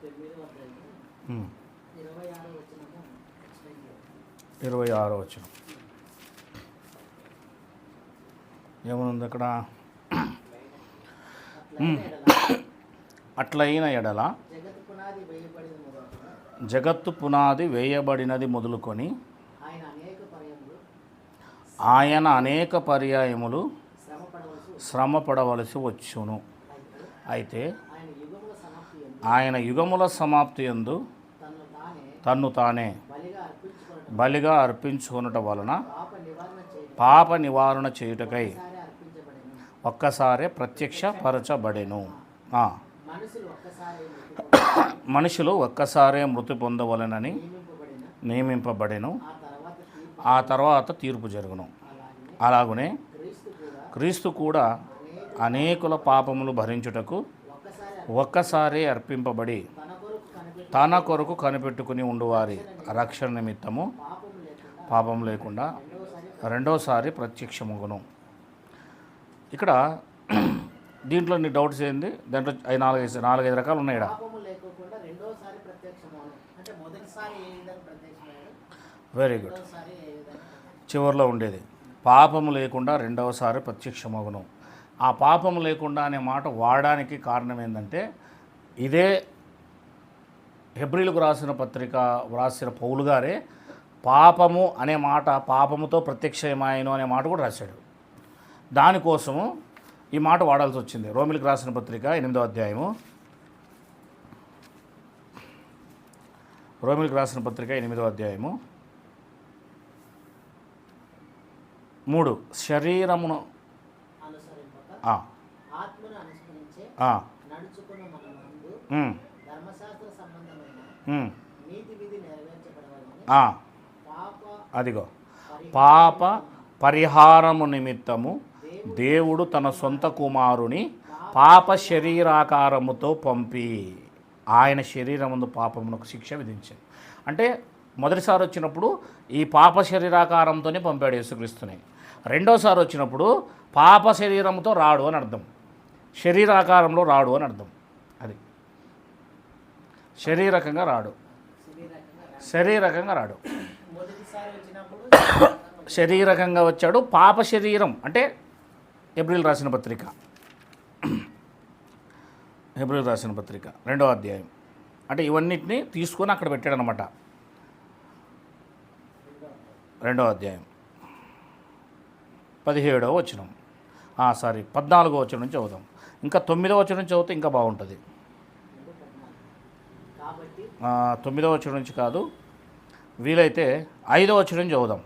26వ వచనం ఏమనుంది అక్కడ? అట్లయిన ఎడల జగత్తు పునాది వేయబడినది మొదలుకొని ఆయన అనేక పర్యాయములు శ్రమపడవలసి వచ్చును. అయితే ఆయన యుగముల సమాప్తి యందు తన్ను తానే బలిగా అర్పించుకొనుట వలన పాప నివారణ చేయుటకై ఒక్కసారే ప్రత్యక్షపరచబడెను. మనుషులు ఒక్కసారే మృతి పొందవలెనని నియమింపబడెను. ఆ తర్వాత తీర్పు జరుగును. అలాగునే క్రీస్తు కూడా అనేకుల పాపములు భరించుటకు ఒక్కసారే అర్పింపబడి తన కొరకు కనిపెట్టుకుని ఉండువారి రక్షణ నిమిత్తము పాపం లేకుండా రెండోసారి ప్రత్యక్షమగును. ఇక్కడ దీంట్లో నీ డౌట్స్ ఏంది? దాంట్లో 4-5 రకాలు ఉన్నాయి. Very good. చివరిలో ఉండేది పాపము లేకుండా రెండవసారి ప్రత్యక్షమగును. ఆ పాపము లేకుండా అనే మాట వాడడానికి కారణం ఏంటంటే, ఇదే హెబ్రీలకు రాసిన పత్రిక రాసిన పౌలు గారే పాపము అనే మాట, పాపముతో ప్రత్యక్షమాయను అనే మాట కూడా రాశాడు. దానికోసము ఈ మాట వాడాల్సి వచ్చింది. రోమిలకు రాసిన పత్రిక 8వ అధ్యాయము, రోమిలకు రాసిన పత్రిక 8వ అధ్యాయము 3 శరీరమును అదిగో పాప పరిహారము నిమిత్తము దేవుడు తన సొంత కుమారుని పాప శరీరాకారముతో పంపి ఆయన శరీరముందు పాపమునకు శిక్ష విధించాడు. అంటే మొదటిసారి వచ్చినప్పుడు ఈ పాప శరీరాకారంతోనే పంపాడు యేసుక్రీస్తుని. రెండోసారి వచ్చినప్పుడు పాప శరీరంతో రాడు అని అర్థం, శరీరాకారంలో రాడు అని అర్థం. అది శరీరకంగా రాడు, శరీరకంగా రాడు, శరీరకంగా వచ్చాడు. పాప శరీరం అంటే హెబ్రీలు రాసిన పత్రిక 2వ అధ్యాయం. అంటే ఇవన్నిటిని తీసుకొని అక్కడ పెట్టాడనమాట. 2వ అధ్యాయం 17వ వచనం, 14వ వచనం నుంచి చదువుదాం. ఇంకా 9వ వచనం నుంచి చదివితే ఇంకా బాగుంటుంది. 9వ వచనం నుంచి కాదు, వీలైతే 5వ వచనం నుంచి చదువుదాం.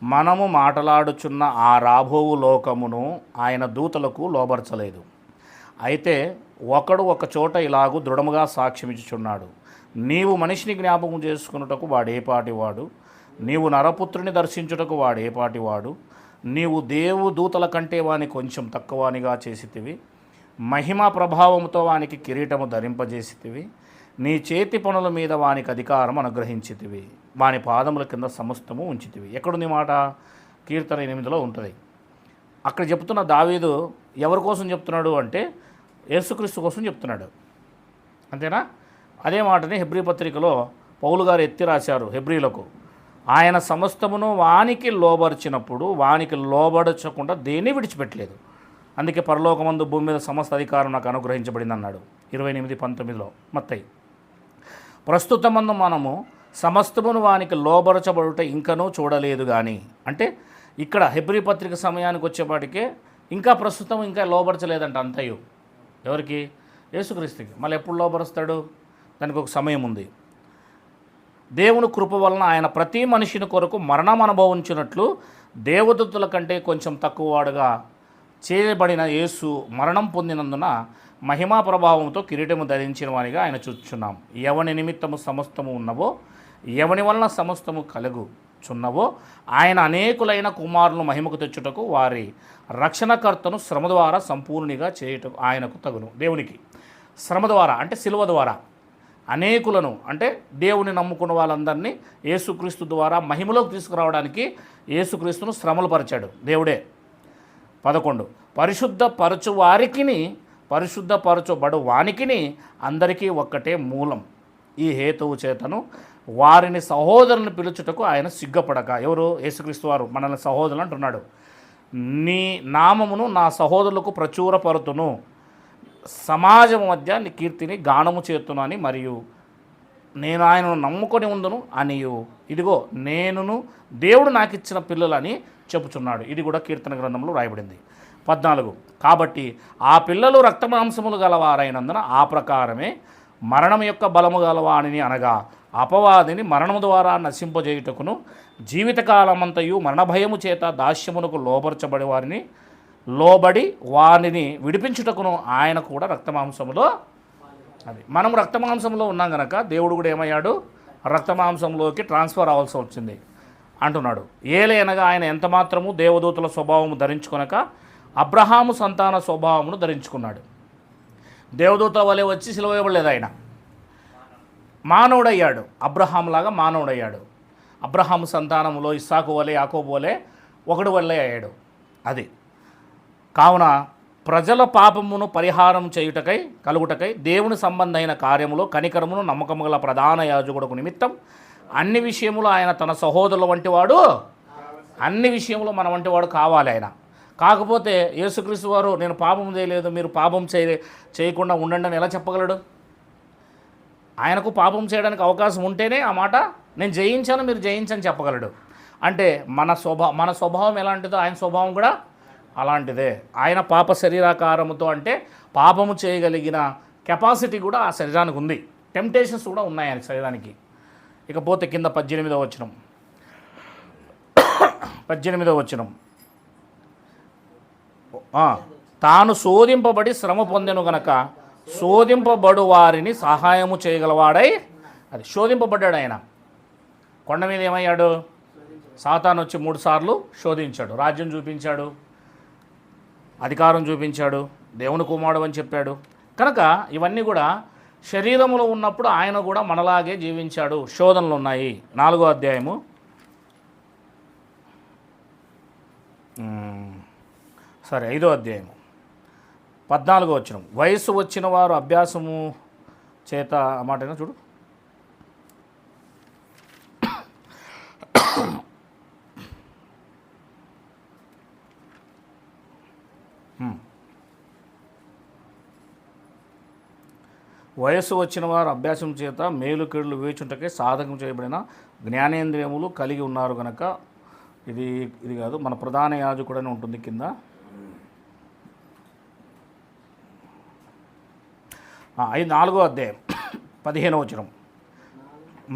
మనము మాటలాడుచున్న ఆ రాబోవు లోకమును ఆయన దూతలకు లోబరచలేదు. అయితే ఒకడు ఒక చోట ఇలాగూ దృఢముగా సాక్ష్యమిచ్చుచున్నాడు, నీవు మనిషిని జ్ఞాపకం చేసుకున్నటకు వాడేపాటివాడు, నీవు నరపుత్రుని దర్శించుటకు వాడేపాటివాడు, నీవు దేవు దూతల కంటే వాని కొంచెం తక్కువనిగా చేసితివి, మహిమ ప్రభావముతో వానికి కిరీటము ధరింపజేసితివి, నీ చేతి పనుల మీద వానికి అధికారం అనుగ్రహించితివి, వాని పాదముల కింద సమస్తము ఉంచితివి. ఎక్కడుంది మాట? కీర్తన 8లో ఉంటుంది. అక్కడ చెప్తున్న దావీదు ఎవరి కోసం చెప్తున్నాడు అంటే యేసుక్రీస్తు కోసం చెప్తున్నాడు. అంతేనా? అదే మాటని హెబ్రీ పత్రికలో పౌలు గారు ఎత్తి రాశారు హెబ్రీలకు. ఆయన సమస్తమును వానికి లోబర్చినప్పుడు వానికి లోబడచకుండా దేన్ని విడిచిపెట్టలేదు. అందుకే పరలోకమందు భూమి మీద సమస్త అధికారం నాకు అనుగ్రహించబడింది అన్నాడు 28:19లో మత్తయి. ప్రస్తుతమందు మనము సమస్తమును వానికి లోబరచబడుట ఇంకనూ చూడలేదు కానీ, అంటే ఇక్కడ హెబ్రీ పత్రిక సమయానికి వచ్చేపాటికే ఇంకా ప్రస్తుతం ఇంకా లోబరచలేదంట అంతయు. ఎవరికి? యేసుక్రీస్తుకి. మళ్ళీ ఎప్పుడు లోబరుస్తాడు? దానికి ఒక సమయం ఉంది. దేవుని కృప వలన ఆయన ప్రతి మనిషిని కొరకు మరణం అనుభవించినట్లు దేవదూతల కంటే కొంచెం తక్కువ వాడుగా చేయబడిన యేసు మరణం పొందినందున మహిమా ప్రభావంతో కిరీటము ధరించిన వానిగా ఆయన చూచుచున్నాం. ఎవని నిమిత్తము సమస్తము ఉన్నవో, ఎవని వలన సమస్తము కలుగుచున్నవో ఆయన అనేకులైన కుమారులను మహిమకు తెచ్చుటకు వారి రక్షణకర్తను శ్రమ ద్వారా సంపూర్ణిగా చేయుటకు ఆయనకు తగును. దేవునికి శ్రమ ద్వారా అంటే సిలువ ద్వారా అనేకులను అంటే దేవుని నమ్ముకున్న వాళ్ళందరినీ యేసుక్రీస్తు ద్వారా మహిమలోకి తీసుకురావడానికి యేసుక్రీస్తును శ్రమలు పరిచాడు దేవుడే. 11 పరిశుద్ధ పరచు వారికిని పరిశుద్ధపరచబడు వానికిని అందరికీ ఒక్కటే మూలం. ఈ హేతువు చేతను వారిని సహోదరుని పిలుచుటకు ఆయన సిగ్గపడక, ఎవరు? యేసుక్రీస్తు వారు మనల్ని సహోదరులు అంటున్నాడు. నీ నామమును నా సహోదరులకు ప్రచురపరుతును, సమాజం మధ్య నీ కీర్తిని గానము చేతును అని, మరియు నేను ఆయనను నమ్ముకొని ఉందును అనియు, ఇదిగో నేనును దేవుడు నాకు ఇచ్చిన పిల్లలని చెప్పుచున్నాడు. ఇది కూడా కీర్తన గ్రంథంలో రాయబడింది. 14. కాబట్టి ఆ పిల్లలు రక్తమాంసములు గలవారైనందున ఆ ప్రకారమే మరణం యొక్క బలము గలవాణిని, అనగా అపవాదిని మరణము ద్వారా నశింపజేయుటకును జీవితకాలమంతయు మరణభయము చేత దాస్యమునకు లోబడి వారిని విడిపించుటకును ఆయన కూడా రక్తమాంసములో, అది మనం రక్తమాంసంలో ఉన్నాం కనుక దేవుడు కూడా ఏమయ్యాడు? రక్తమాంసంలోకి ట్రాన్స్ఫర్ అవ్వాల్సి వచ్చింది అంటున్నాడు. ఏలైనగా ఆయన ఎంతమాత్రము దేవదూతల స్వభావము ధరించుకొనక అబ్రహాము సంతాన స్వభావమును ధరించుకున్నాడు. దేవదూతల వలె వచ్చి సిలువ వేయబడలేదు, ఆయన మానవుడయ్యాడు. అబ్రహాములాగా మానవుడయ్యాడు. అబ్రహాము సంతానములో ఇస్సాకు వలె యాకోబు వలె ఒకడు వల్లే అయ్యాడు. అది కావున ప్రజల పాపమును పరిహారం చేయుటకై కలుగుటకై దేవుని సంబంధమైన కార్యములో కనికరమును నమ్మకము గల ప్రధాన యాజకుడుకు నిమిత్తం అన్ని విషయములో ఆయన తన సహోదరుల వంటివాడు, అన్ని విషయంలో మన వంటివాడు కావాలి ఆయన. కాకపోతే యేసుక్రీస్తు వారు నేను పాపం చేయలేదు, మీరు పాపం చేయకుండా ఉండండి అని ఎలా చెప్పగలడు? ఆయనకు పాపం చేయడానికి అవకాశం ఉంటేనే ఆ మాట నేను జయించాను మీరు జయించని చెప్పగలడు. అంటే మన స్వభావం ఎలాంటిదో ఆయన స్వభావం కూడా అలాంటిదే. ఆయన పాప శరీరాకారముతో, అంటే పాపము చేయగలిగిన కెపాసిటీ కూడా ఆ శరీరానికి ఉంది. టెంప్టేషన్స్ కూడా ఉన్నాయి ఆయన శరీరానికి. ఇకపోతే కింద 18వ వచనం తాను శోధింపబడి శ్రమ పొందెను గనక శోధింపబడు వారిని సహాయము చేయగలవాడై, అది శోధింపబడ్డాడు ఆయన. కొండ మీద ఏమయ్యాడు? సాతాను వచ్చి 3 సార్లు శోధించాడు, రాజ్యం చూపించాడు, అధికారం చూపించాడు, దేవుని కుమారుడు అని చెప్పాడు. కనుక ఇవన్నీ కూడా శరీరంలో ఉన్నప్పుడు ఆయన కూడా మనలాగే జీవించాడు. శోధనలు ఉన్నాయి. 4వ అధ్యాయము సరే 5వ అధ్యాయము 14వ వచనం. వయస్సు వచ్చిన వారు అభ్యాసము చేత, ఆ మాట చూడు, వయస్సు వచ్చిన వారు అభ్యాసం చేత మేలు కీడులు వేచుంటకే సాధకం చేయబడిన జ్ఞానేంద్రియములు కలిగి ఉన్నారు కనుక, ఇది కాదు, మన ప్రధాన యాజకుడని ఉంటుంది కింద. 4వ అధ్యాయం 15వ వచనం.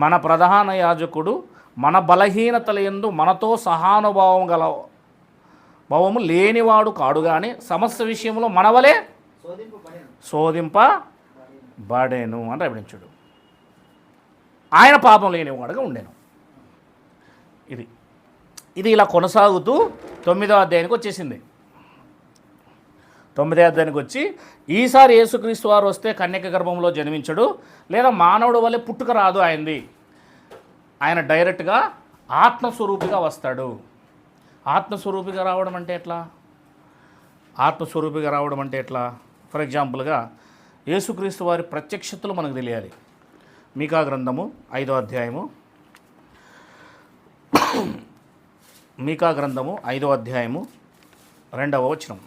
మన ప్రధాన యాజకుడు మన బలహీనతల యందు మనతో భావము లేనివాడు కాడు కానీ సమస్త విషయంలో మనవలే శోధింపబడేను అని రాబడించుడు. ఆయన పాపం లేనివాడుగా ఉండేను. ఇది ఇలా కొనసాగుతూ 9వ అధ్యాయానికి వచ్చేసింది. 9వ అధ్యాయానికి వచ్చి ఈసారి యేసుక్రీస్తు వారు వస్తే కన్యక గర్భంలో జన్మించడు, లేదా మానవుడు వల్లే పుట్టుక రాదు ఆయనది. ఆయన డైరెక్ట్గా ఆత్మస్వరూపిగా వస్తాడు. ఆత్మస్వరూపిగా రావడం అంటే ఎట్లా? ఆత్మస్వరూపిగా రావడం అంటే ఎట్లా? ఫర్ ఎగ్జాంపుల్గా యేసుక్రీస్తు వారి ప్రత్యక్షతలు మనకు తెలియాలి. మీకా గ్రంథము 5వ అధ్యాయము, మీకా గ్రంథము 5వ అధ్యాయము 2వ వచనం.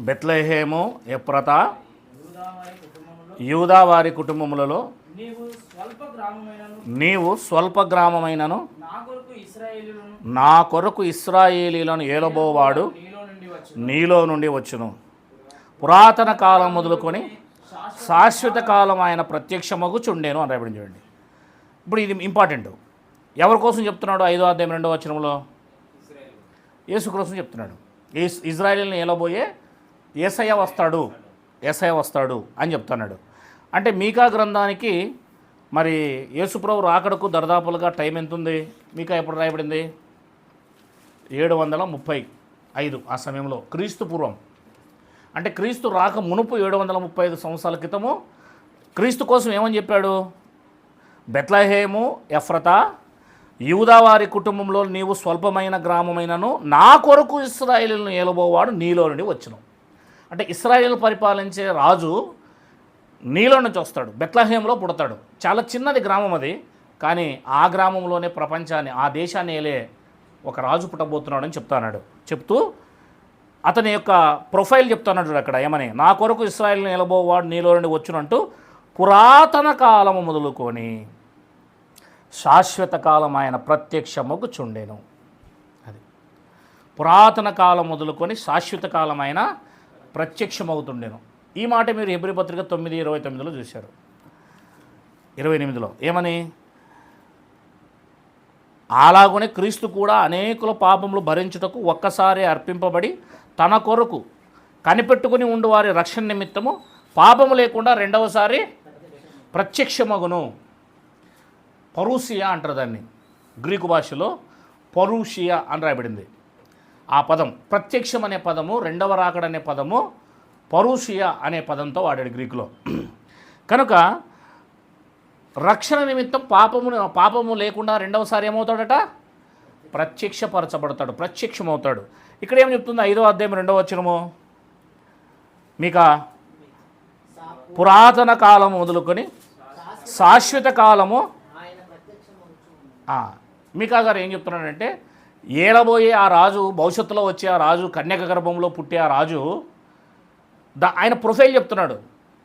బెత్లెహేము ఎఫ్రాతా యూదా వారి కుటుంబములలో నీవు స్వల్ప గ్రామమైనను నా కొరకు ఇశ్రాయేలీలను ఏలబోవాడు నీలో నుండి వచ్చును. పురాతన కాలం మొదలుకొని శాశ్వత కాలం ఆయన ప్రత్యక్షమగుచుండేను అని రాయబడింది. చూడండి, ఇప్పుడు ఇది ఇంపార్టెంట్. ఎవరి కోసం చెప్తున్నాడు? 5వ అధ్యాయం 2వ వచనంలో యేసు కోసం చెప్తున్నాడు. ఇజ్రాయేలీని ఏలబోయే యేసయ్య వస్తాడు అని చెప్తున్నాడు. అంటే మీకా గ్రంథానికి మరి యేసుప్రభు రాకడకు దర్దాపులుగా టైం ఎంత ఉంది? మీకా ఎప్పుడు రాయబడింది? 735 ఆ సమయంలో, క్రీస్తు పూర్వం. అంటే క్రీస్తు రాక మునుపు 735 సంవత్సరాల క్రితము క్రీస్తు కోసం ఏమని చెప్పాడు? బెత్లెహేము ఎఫ్రాతా యూదా వారి కుటుంబంలో నీవు స్వల్పమైన గ్రామమైనను నా కొరకు ఇశ్రాయేలును ఏలబోవాడు నీలో నుండి వచ్చును. అంటే ఇశ్రాయేలు పరిపాలించే రాజు నీలో నుంచి వస్తాడు, బెత్లెహేంలో పుడతాడు. చాలా చిన్నది గ్రామం అది, కానీ ఆ గ్రామంలోనే ప్రపంచాన్ని, ఆ దేశాన్ని ఏలే ఒక రాజు పుట్టబోతున్నాడని చెప్తూ అతని యొక్క ప్రొఫైల్ చెప్తున్నాడు అక్కడ. ఏమని? నా కొరకు ఇశ్రాయేలును ఏలబోవాడు నీలో నుండి వచ్చునంటూ పురాతన కాలము మొదలుకొని శాశ్వత కాలం ఆయన ప్రత్యక్షమగుచుండెను. అది పురాతన కాలం మొదలుకొని శాశ్వత కాలం ఆయన ప్రత్యక్షమవుతుండెను. ఈ మాట మీరు హెబ్రీ పత్రిక 9:29లో చూశారు. 28లో ఏమని? అలాగనే క్రీస్తు కూడా అనేకుల పాపములు భరించుటకు ఒక్కసారి అర్పింపబడి తన కొరకు కనిపెట్టుకుని ఉండు వారి రక్షణ నిమిత్తము పాపము లేకుండా రెండవసారి ప్రత్యక్షమగును. పరూసియా అంటారు దాన్ని, గ్రీకు భాషలో పరూషియా అని రాయబడింది. ఆ పదం ప్రత్యక్షం అనే పదము, రెండవ రాకడ అనే పదము పరూషియా అనే పదంతో వాడాడు గ్రీకులో. కనుక రక్షణ నిమిత్తం పాపము లేకుండా రెండవసారి ఏమవుతాడట? ప్రత్యక్షమవుతాడు. ఇక్కడ ఏం చెప్తుంది? 5వ అధ్యాయం 2వ వచనము, మీకా పురాతన కాలము మొదలుకొని శాశ్వత కాలము. మీకా గారు ఏం చెప్తున్నాడంటే, ఏలబోయే ఆ రాజు, భవిష్యత్తులో వచ్చే ఆ రాజు, కన్యక గర్భంలో పుట్టే ఆ రాజు, ఆయన ప్రొఫైల్ చెప్తున్నాడు.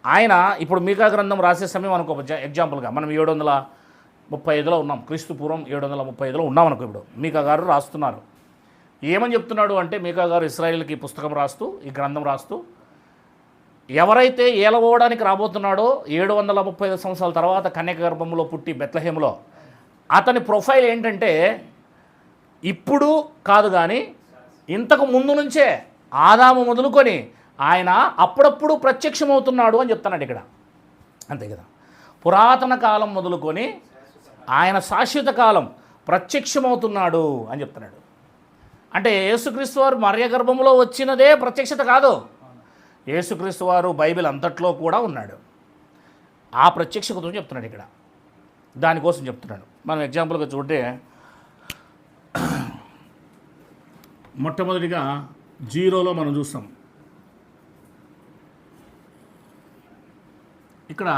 ఆయన ఇప్పుడు మీకా గ్రంథం రాసే సమయం అనుకో, ఎగ్జాంపుల్గా మనం 735లో ఉన్నాం, క్రీస్తు పూర్వం 735లో ఉన్నాం అనుకో. ఇప్పుడు మీకా గారు రాస్తున్నారు. ఏమని చెప్తున్నాడు అంటే, మీకా గారు ఇశ్రాయేలుకి ఈ పుస్తకం రాస్తూ, ఈ గ్రంథం రాస్తూ, ఎవరైతే ఏలబోవడానికి రాబోతున్నాడో 735 సంవత్సరాల తర్వాత కన్యక గర్భంలో పుట్టి బెత్లెహేములో, అతని ప్రొఫైల్ ఏంటంటే ఇప్పుడు కాదు కానీ ఇంతకు ముందు నుంచే ఆదాము మొదలుకొని ఆయన అప్పుడప్పుడు ప్రత్యక్షమవుతున్నాడు అని చెప్తున్నాడు ఇక్కడ. అంతే కదా? పురాతన కాలం మొదలుకొని ఆయన శాశ్వత కాలం ప్రత్యక్షమవుతున్నాడు అని చెప్తున్నాడు. అంటే యేసుక్రీస్తు వారు మరియ గర్భంలో వచ్చినదే ప్రత్యక్షత కాదు, యేసుక్రీస్తు వారు బైబిల్ అంతట్లో కూడా ఉన్నాడు. ఆ ప్రత్యక్షతను చెప్తున్నాడు ఇక్కడ, దానికోసం చెప్తున్నాడు. మనం ఎగ్జాంపుల్గా చూస్తే మొట్టమొదటిగా 0లో మనం చూస్తాం. ఇక్కడ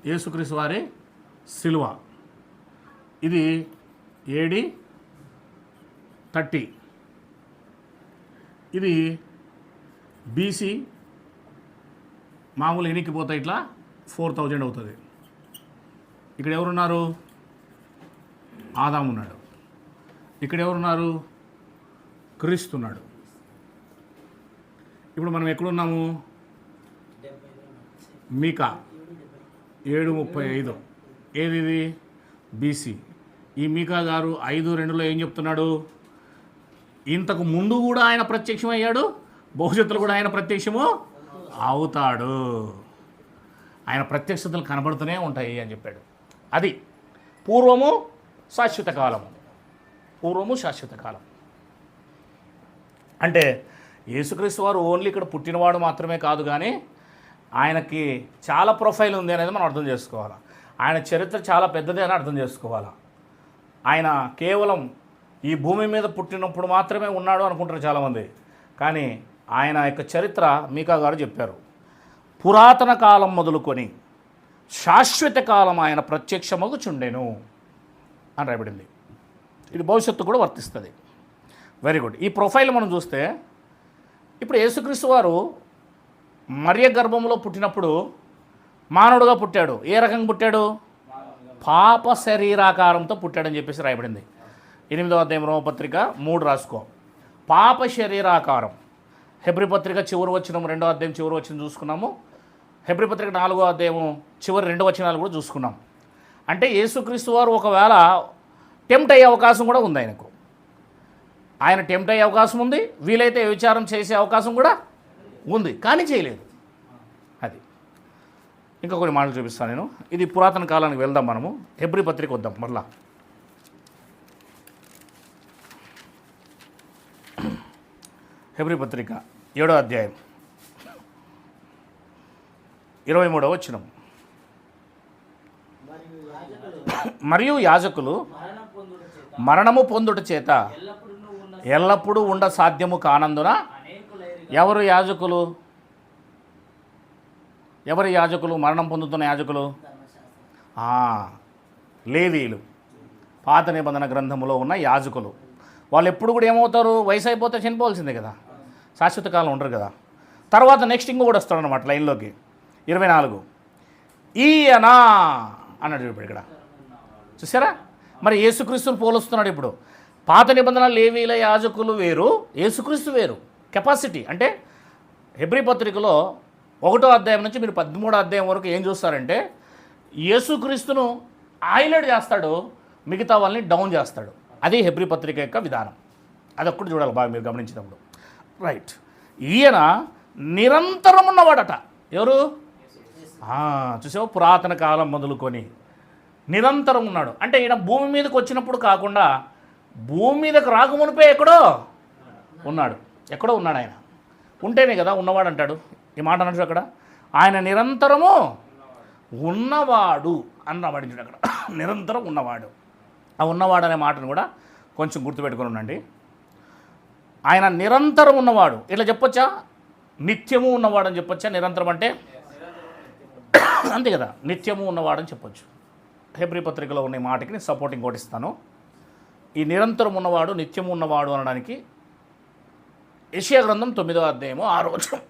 యేసుక్రీస్తు వారి సిలువ, ఇది AD 30, ఇది BC మామూలు ఎన్నికిపోతే ఇట్లా 4000 అవుతుంది. ఇక్కడ ఎవరున్నారు? ఆదాము ఉన్నాడు. ఇక్కడ ఎవరున్నారు? క్రీస్తు ఉన్నాడు. ఇప్పుడు మనం ఎక్కడున్నాము? మీకా 7:35. ఏది ఇది? BC. ఈ మీకా గారు 5:2లో ఏం చెప్తున్నాడు? ఇంతకు ముందు కూడా ఆయన ప్రత్యక్షమయ్యాడు, భవిష్యత్తులో కూడా ఆయన ప్రత్యక్షము అవుతాడు. ఆయన ప్రత్యక్షతలు కనబడుతూనే ఉంటాయి అని చెప్పాడు. అది పూర్వము శాశ్వత కాలము. అంటే యేసుక్రీస్తు వారు ఓన్లీ ఇక్కడ పుట్టినవాడు మాత్రమే కాదు, కానీ ఆయనకి చాలా ప్రొఫైల్ ఉంది అనేది మనం అర్థం చేసుకోవాలి. ఆయన చరిత్ర చాలా పెద్దది అని అర్థం చేసుకోవాలి. ఆయన కేవలం ఈ భూమి మీద పుట్టినప్పుడు మాత్రమే ఉన్నాడు అనుకుంటారు చాలామంది, కానీ ఆయన యొక్క చరిత్ర మీకా గారు చెప్పారు. పురాతన కాలం మొదలుకొని శాశ్వత కాలం ఆయన ప్రత్యక్షమగుచుండెను అని రాయబడింది. ఇది భవిష్యత్తు కూడా వర్తిస్తుంది. Very good. ఈ ప్రొఫైల్ మనం చూస్తే ఇప్పుడు యేసుక్రీస్తు వారు మరియ గర్భంలో పుట్టినప్పుడు మానవుడుగా పుట్టాడు. ఏ రకంగా పుట్టాడు? పాప శరీరాకారంతో పుట్టాడని చెప్పేసి రాయబడింది. 8వ అధ్యాయం రోమపత్రిక 3 రాసుకో. పాప శరీరాకారం. హెబ్రీ పత్రిక చివరి వచనం 2వ అధ్యాయం చివరి వచనం చూసుకున్నాము. హెబ్రీ పత్రిక 4వ అధ్యాయం చివరి 2 వచనాలు కూడా చూసుకున్నాం. అంటే యేసుక్రీస్తు వారు ఒకవేళ టెంప్ట్ అయ్యే అవకాశం కూడా ఉంది. ఆయన టెంప్ట్ అయ్యే అవకాశం ఉంది, వీలైతే విచారం చేసే అవకాశం కూడా ఉంది, కానీ చేయలేదు. అది ఇంకా కొన్ని మాటలు చూపిస్తాను నేను. ఇది పురాతన కాలానికి వెళ్దాం. మనము హెబ్రీ పత్రిక వద్దాం మరలా. హెబ్రీ పత్రిక 7వ అధ్యాయం 23వ వచనం. మరియు యాజకులు మరణము పొందుట చేత ఎల్లప్పుడూ ఉండ సాధ్యము కానందున ఎవరు యాజకులు మరణం పొందుతున్న యాజకులు? లేవీయులు, పాత నిబంధన గ్రంథములో ఉన్న యాజకులు. వాళ్ళు ఎప్పుడు కూడా ఏమవుతారు? వయసు అయిపోతే చనిపోవాల్సిందే కదా, శాశ్వత కాలం ఉండరు కదా. తర్వాత నెక్స్ట్ ఇంకొకటి వస్తాడనమాట లైన్లోకి. 24 ఈయన అన్నాడు ఇప్పుడు ఇక్కడ, చూసారా? మరి యేసుక్రీస్తుని పోలుస్తున్నాడు ఇప్పుడు. పాత నిబంధన లేవీల యాజకులు వేరు, యేసుక్రీస్తు వేరు. కెపాసిటీ అంటే హెబ్రీ పత్రికలో 1వ అధ్యాయం నుంచి మీరు 13వ అధ్యాయం వరకు ఏం చూస్తారంటే యేసుక్రీస్తును హైలైట్ చేస్తాడు, మిగతా వాళ్ళని డౌన్ చేస్తాడు. అది హెబ్రీ పత్రిక యొక్క విధానం. అదొక్కటి చూడాలి బాగా మీరు గమనించినప్పుడు. రైట్. ఈయన నిరంతరం ఉన్నవాడట. ఎవరు? చూసావు, పురాతన కాలం మొదలుకొని నిరంతరం ఉన్నాడు. అంటే ఈయన భూమి మీదకి వచ్చినప్పుడు కాకుండా భూమి మీదకి రాకమునిపే ఎక్కడో ఉన్నాడు. ఎక్కడో ఉన్నాడు ఆయన. ఉంటేనే కదా ఉన్నవాడు అంటాడు. ఈ మాట అన్నాడు అక్కడ, ఆయన నిరంతరము ఉన్నవాడు అన్నవాడు అక్కడ. నిరంతరం ఉన్నవాడు. ఆ ఉన్నవాడు అనే మాటను కూడా కొంచెం గుర్తుపెట్టుకుని ఉండండి. ఆయన నిరంతరం ఉన్నవాడు. ఇట్లా చెప్పొచ్చా? నిత్యము ఉన్నవాడు అని చెప్పొచ్చా? నిరంతరం అంటే అంతే కదా, నిత్యము ఉన్నవాడని చెప్పొచ్చు. హెబ్రీ పత్రికలో ఉన్న ఈ మాటకి నేను సపోర్టింగ్ కొట్టిస్తాను. ఈ నిరంతరం ఉన్నవాడు, నిత్యము ఉన్నవాడు అనడానికి యెషయా గ్రంథం 9వ అధ్యాయము 6వ వచనం.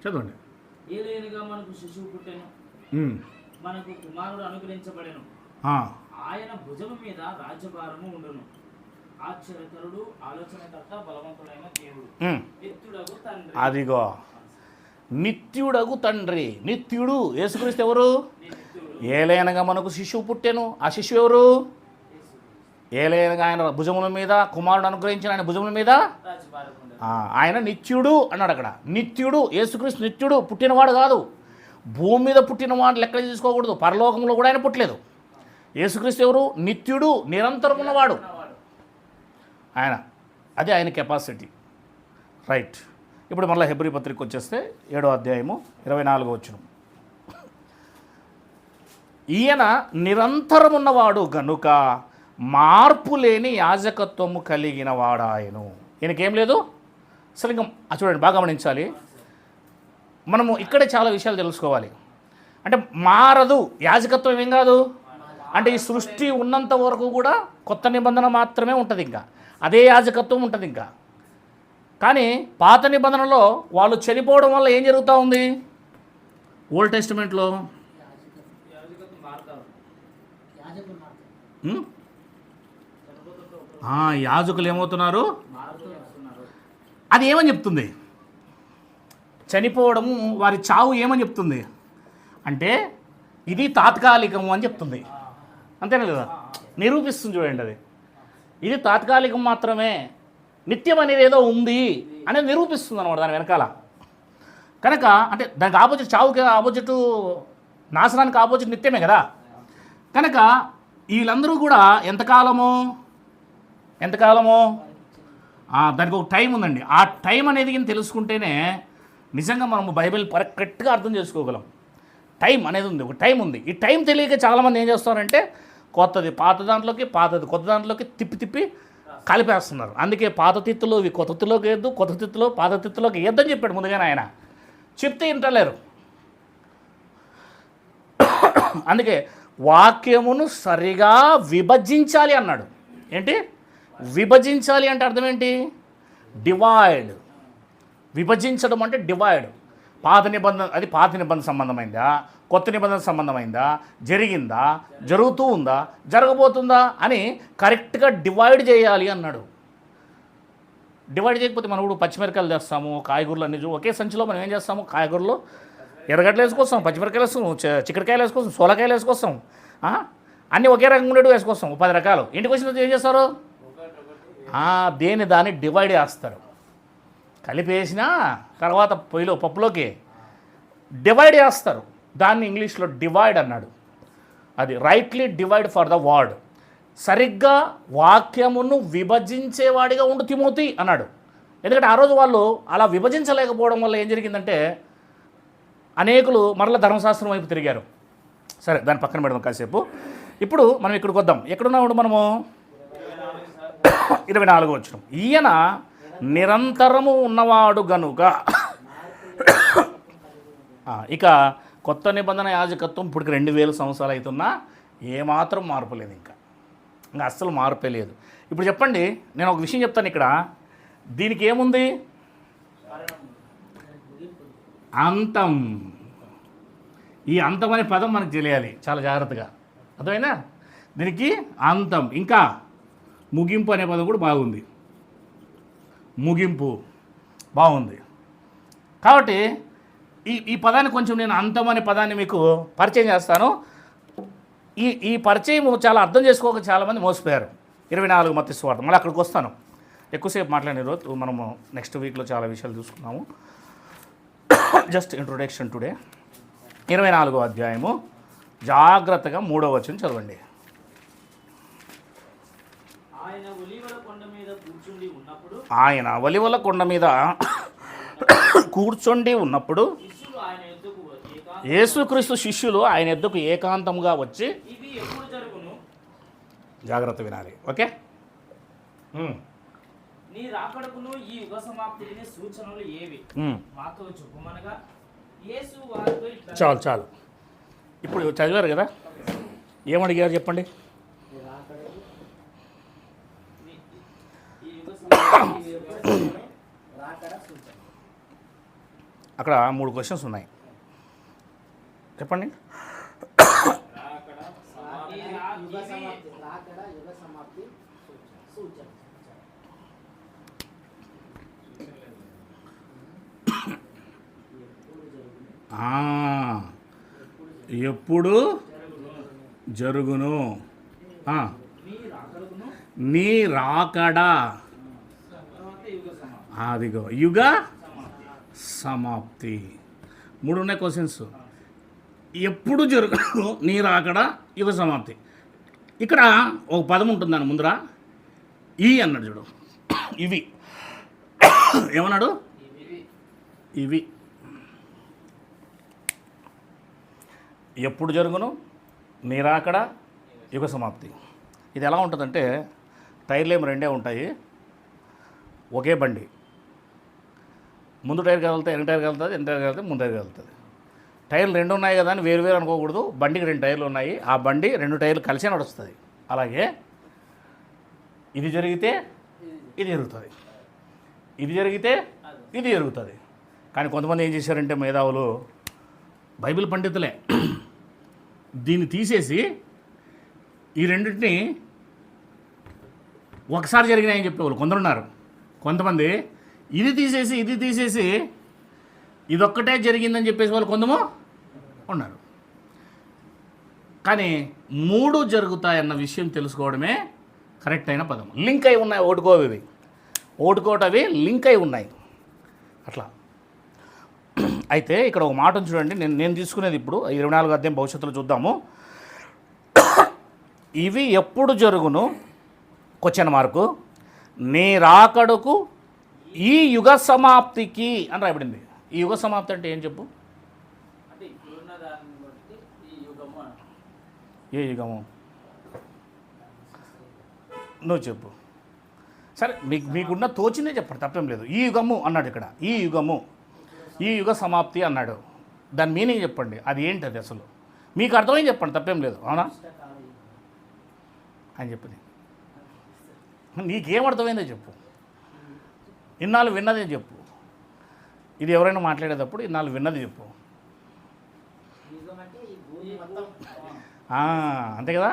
చదవండి. ఏలయనగా మనకు శిశువు పుట్టెను, మనకు కుమారుడు అనుగ్రహించబడెను, ఆయన భుజము మీద రాజ్యభారము ఉండును. ఆశ్చర్యకరుడు, ఆలోచనకర్త, బలవంతుడైన దేవుడు, నిత్యుడగు తండ్రి. అదిగో నిత్యుడగు తండ్రి. నిత్యుడు యేసుక్రీస్తు ఎవరు? ఏలయనగా మనకు శిశువు పుట్టెను. ఆ శిశువు ఎవరు? ఏలయనగా ఆయన భుజముల మీద కుమారుడు అనుగ్రహించిన ఆయన భుజముల మీద ఆయన నిత్యుడు అన్నాడు అక్కడ. నిత్యుడు యేసుక్రీస్తు నిత్యుడు, పుట్టినవాడు కాదు. భూమి మీద పుట్టినవాడు లెక్క తీసుకోకూడదు. పరలోకంలో కూడా ఆయన పుట్టలేదు. యేసుక్రీస్తు ఎవరు? నిత్యుడు, నిరంతరం ఉన్నవాడు ఆయన. అదే ఆయన కెపాసిటీ. రైట్. ఇప్పుడు మళ్ళీ హెబ్రీ పత్రిక వచ్చేస్తే 7వ అధ్యాయము 24వ వచనం. ఈయన నిరంతరం ఉన్నవాడు గనుక మార్పు లేని యాజకత్వము కలిగిన వాడాయను. ఈయనకేం లేదు అసలు. ఇంకా చూడండి, బాగా గమనించాలి. మనము ఇక్కడే చాలా విషయాలు తెలుసుకోవాలి. అంటే మారదు యాజకత్వం, ఏం కాదు అంటే ఈ సృష్టి ఉన్నంత వరకు కూడా కొత్త నిబంధన మాత్రమే ఉంటుంది. ఇంకా అదే యాజకత్వం ఉంటుంది ఇంకా. కానీ పాత నిబంధనలో వాళ్ళు చనిపోవడం వల్ల ఏం జరుగుతూ ఉంది? ఓల్డ్ టెస్టిమెంట్లో యాజకులు ఏమవుతున్నారు? అది ఏమని చెప్తుంది? చనిపోవడము, వారి చావు ఏమని చెప్తుంది అంటే ఇది తాత్కాలికము అని చెప్తుంది. అంతేనా లేదా? నిరూపిస్తుంది చూడండి. అది ఇది తాత్కాలికం మాత్రమే, నిత్యం అనేది ఏదో ఉంది అనేది నిరూపిస్తుంది అన్నమాట దాని వెనకాల. కనుక అంటే దానికి ఆపోజిట్, చావుకి ఆపోజిట్, నాశనానికి ఆపోజిట్ నిత్యమే కదా. కనుక వీళ్ళందరూ కూడా ఎంతకాలము దానికి ఒక టైం ఉందండి. ఆ టైం అనేది తెలుసుకుంటేనే నిజంగా మనము బైబిల్ కరెక్ట్గా అర్థం చేసుకోగలం. టైం అనేది ఉంది, ఒక టైం ఉంది. ఈ టైం తెలియక చాలామంది ఏం చేస్తారంటే కొత్తది పాత దాంట్లోకి, పాతది కొత్త దాంట్లోకి తిప్పి కలిపేస్తున్నారు. అందుకే పాత తిత్తులు ఇవి కొత్త తిత్తులోకి వేయద్దు, కొత్త తిత్తులు పాత తిత్తులోకి వేయద్దని చెప్పాడు ముందుగానే ఆయన. చెప్తే వింటలేరు. అందుకే వాక్యమును సరిగా విభజించాలి అన్నాడు. ఏంటి విభజించాలి అంటే అర్థం ఏంటి? డివైడ్. విభజించడం అంటే డివైడ్. పాత నిబంధన, అది పాత నిబంధన సంబంధమైందా, కొత్త నిబంధన సంబంధమైందా, జరిగిందా, జరుగుతూ ఉందా, జరగబోతుందా అని కరెక్ట్గా డివైడ్ చేయాలి అన్నాడు. డివైడ్ చేయకపోతే మనం ఇప్పుడు పచ్చిమిరకాయలు చేస్తాము, కాయగూరలు అన్నీ ఒకే సంచిలో మనం ఏం చేస్తాము? కాయగూరలో ఎర్రగడ్డలు వేసుకొస్తాం, పచ్చిమిరకాయలు వేసుకొస్తాం, చిక్కడికాయలు వేసుకొస్తాం, సోలకాయలు వేసుకొస్తాం, అన్నీ ఒకే రకంగా ఉండేవి వేసుకొస్తాం. 10 రకాలు. ఇంటికి వచ్చిన ఏం చేస్తారు? దాన్ని డివైడ్ చేస్తారు. కలిపేసిన తర్వాత పొయ్యిలో పప్పులోకి డివైడ్ చేస్తారు. దాన్ని ఇంగ్లీష్లో డివైడ్ అన్నాడు. అది rightly divide for the word. సరిగ్గా వాక్యమును విభజించేవాడిగా ఉండు తిమోతి అన్నాడు. ఎందుకంటే ఆ రోజు వాళ్ళు అలా విభజించలేకపోవడం వల్ల ఏం జరిగిందంటే అనేకులు మరలా ధర్మశాస్త్రం వైపు తిరిగారు. సరే, దాన్ని పక్కన పెడదాం కాసేపు. ఇప్పుడు మనం ఇక్కడికి వద్దాం. ఎక్కడున్నాడు మనము? 24 వచనం. ఈయన నిరంతరము ఉన్నవాడు గనుక. ఇక కొత్త నిబంధన యాజకత్వం ఇప్పటికి 2000 సంవత్సరాలు అవుతున్నా ఏమాత్రం మార్పు లేదు. ఇంకా అస్సలు మార్పే లేదు. ఇప్పుడు చెప్పండి, నేను ఒక విషయం చెప్తాను. ఇక్కడ దీనికి ఏముంది? అంతం. ఈ అంతం అనే పదం మనకు తెలియాలి చాలా జాగ్రత్తగా, అర్థమైనా? దీనికి అంతం. ఇంకా ముగింపు అనే పదం కూడా బాగుంది. ముగింపు బాగుంది. కాబట్టి ఈ పదాన్ని కొంచెం నేను అంతం అనే పదాన్ని మీకు పరిచయం చేస్తాను. ఈ పరిచయం చాలా అర్థం చేసుకోక చాలామంది మోసపోయారు. 24 మత్తయి సువార్త. మళ్ళీ అక్కడికి వస్తాను. ఎక్కువసేపు మాట్లాడిన రోజు మనము నెక్స్ట్ వీక్లో చాలా విషయాలు చూసుకున్నాము. Just introduction today. 24వ అధ్యాయము జాగ్రత్తగా 3వ వచనం చదవండి. ఆయన ఒలీవల కొండ మీద కూర్చుండి ఉన్నప్పుడు యేసుక్రీస్తు శిష్యులు ఆయన యొద్దకు ఏకాంతముగా వచ్చి ఇవి ఎప్పుడు జరుగును? జాగ్రత్త వినాలి. ఓకే. నీ రాకడకును ఈ యుగ సమాప్తిని సూచనలు ఏవి మాతో చెప్పుమనగా యేసు వారితో ఇట్లా. చాలు. ఇప్పుడు చదివారు కదా, ఏమడిగారు చెప్పండి. అక్కడ 3 క్వశ్చన్స్ ఉన్నాయి, చెప్పండి. ఎప్పుడు జరుగును? నీ రాకడా. అదిగో యుగ సమాప్తి. 3 ఉన్నాయి క్వశ్చన్స్. ఎప్పుడు జరుగును? నీ రాకడా, యుగ సమాప్తి. ఇక్కడ ఒక పదం ఉంటుంది దాని ముందర. ఈ అన్నాడు చూడు. ఇవి ఏమన్నాడు? ఇవి ఎప్పుడు జరుగును? నీ రాకడా, యుగ సమాప్తి. ఇది ఎలా ఉంటుందంటే టైర్లు ఏమి 2 ఉంటాయి. ఒకే బండి, ముందు టైర్ కదులుతుంది, వెనక టైర్ కదులుతుంది, వెనక టైర్ కదులుతుంది, ముందు టైర్ కదులుతుంది. టైర్లు 2 ఉన్నాయి కదా అని వేరు అనుకోకూడదు. బండికి 2 టైర్లు ఉన్నాయి. ఆ బండి 2 టైర్లు కలిసే నడుస్తుంది. అలాగే ఇది జరిగితే ఇది జరుగుతుంది, ఇది జరిగితే ఇది జరుగుతుంది. కానీ కొంతమంది ఏం చేశారంటే మేధావులు, బైబిల్ పండితులే, దీన్ని తీసేసి ఈ రెండింటిని ఒకసారి జరిగినాయని చెప్పేవాళ్ళు కొందరున్నారు. కొంతమంది ఇది తీసేసి ఇదొక్కటే జరిగిందని చెప్పేసి వాళ్ళు కొందరు ఉన్నారు. కానీ 3 జరుగుతాయన్న విషయం తెలుసుకోవడమే కరెక్ట్ అయిన పదం. లింక్ అయి ఉన్నాయి, ఓటుకోటవి లింక్ అయి ఉన్నాయి అట్లా. అయితే ఇక్కడ ఒక మాట చూడండి, నేను తీసుకునేది ఇప్పుడు 24వ అధ్యాయం భవిష్యత్తులో చూద్దాము. ఇవి ఎప్పుడు జరుగును? Question mark. నీ రాకడకు ఈ యుగ సమాప్తికి అని రాయబడింది. ఈ యుగ సమాప్తి అంటే ఏం చెప్పు? అంటే ఇప్పుడున్న దాన్ని బట్టి ఈ యుగము. ఏ యుగము? నువ్వు చెప్పు. సరే, మీకున్న తోచిందే చెప్పండి, తప్పేం లేదు. ఈ యుగము అన్నాడు ఇక్కడ. ఈ యుగము, ఈ యుగ సమాప్తి అన్నాడు. దాని మీనింగ్ చెప్పండి. అది ఏంటి? అది అసలు మీకు అర్థమైంది చెప్పండి, తప్పేం లేదు. అవునా అని చెప్పింది. నీకేం అర్థమైందో చెప్పు. ఇన్నాళ్ళు విన్నదే చెప్పు. ఇది ఎవరైనా మాట్లాడేటప్పుడు ఇన్నాళ్ళు విన్నది చెప్పు. అంతే కదా,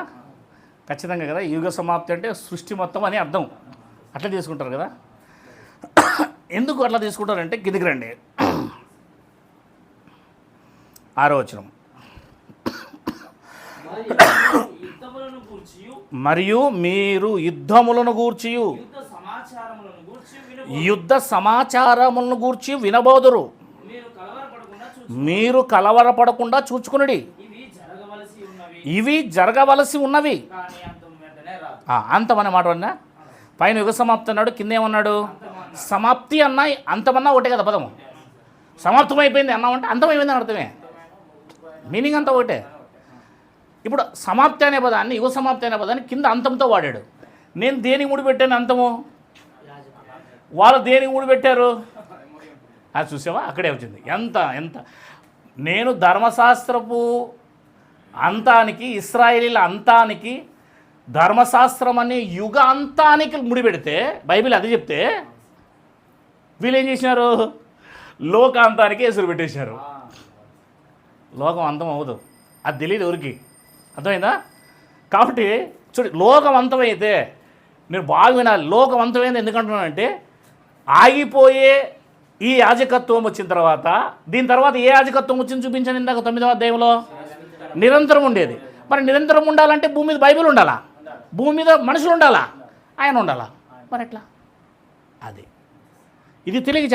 ఖచ్చితంగా కదా. యుగ సమాప్తి అంటే సృష్టి మొత్తం అని అర్థం. అట్లా తీసుకుంటారు కదా. ఎందుకు అట్లా తీసుకుంటారంటే కిందికి రండి. 6వ వచనం. మరియు మీరు యుద్ధములను గూర్చి యుద్ధ సమాచారములను గూర్చి వినబోదురు. మీరు కలవరపడకుండా చూచుకునుడి. ఇవి జరగవలసి ఉన్నవి, అంతం అనే మాట అన్నా. పైన యుగ సమాప్తి అన్నాడు, కింద ఏమన్నాడు? సమాప్తి అన్నా అంతమన్నా ఒకటే కదా పదము. సమాప్తమైపోయింది అన్నామంటే అంతమైపోయింది అని అర్థమే, మీనింగ్ అంతా ఒకటే. ఇప్పుడు సమాప్తి అనే పదాన్ని, యుగ సమాప్తి అనే పదాన్ని కింద అంతంతో వాడాడు. నేను దేనికి ముడిపెట్టాను అంతము? వాళ్ళు దేనికి ముడిపెట్టారు? అది చూసావా, అక్కడే వచ్చింది. ఎంత నేను ధర్మశాస్త్రపు అంతానికి, ఇశ్రాయేలీల అంతానికి, ధర్మశాస్త్రం అనే యుగ అంతానికి ముడిపెడితే, బైబిల్ అది చెప్తే వీళ్ళు ఏం చేసినారు? లోకాంతానికి ఎసురు పెట్టేశారు. లోకం అంతం అవ్వదు, అది తెలియదు ఎవరికి, అర్థమైందా? కాబట్టి చూడు, లోకం అంతమైతే నేను బాగా వినాలి. లోకం అంతమైంది ఎందుకంటున్నానంటే, ఆగిపోయే ఈ యాజకత్వం వచ్చిన తర్వాత, దీని తర్వాత ఏ యాజకత్వం వచ్చింది చూపించండి. ఇందాక 9వ అధ్యాయంలో నిరంతరం ఉండేది. మరి నిరంతరం ఉండాలంటే భూమి మీద బైబిల్ ఉండాలా, భూమి మీద మనుషులు ఉండాలా, ఆయన ఉండాలా, మరి ఎట్లా? అది ఇది తెలియక చాలా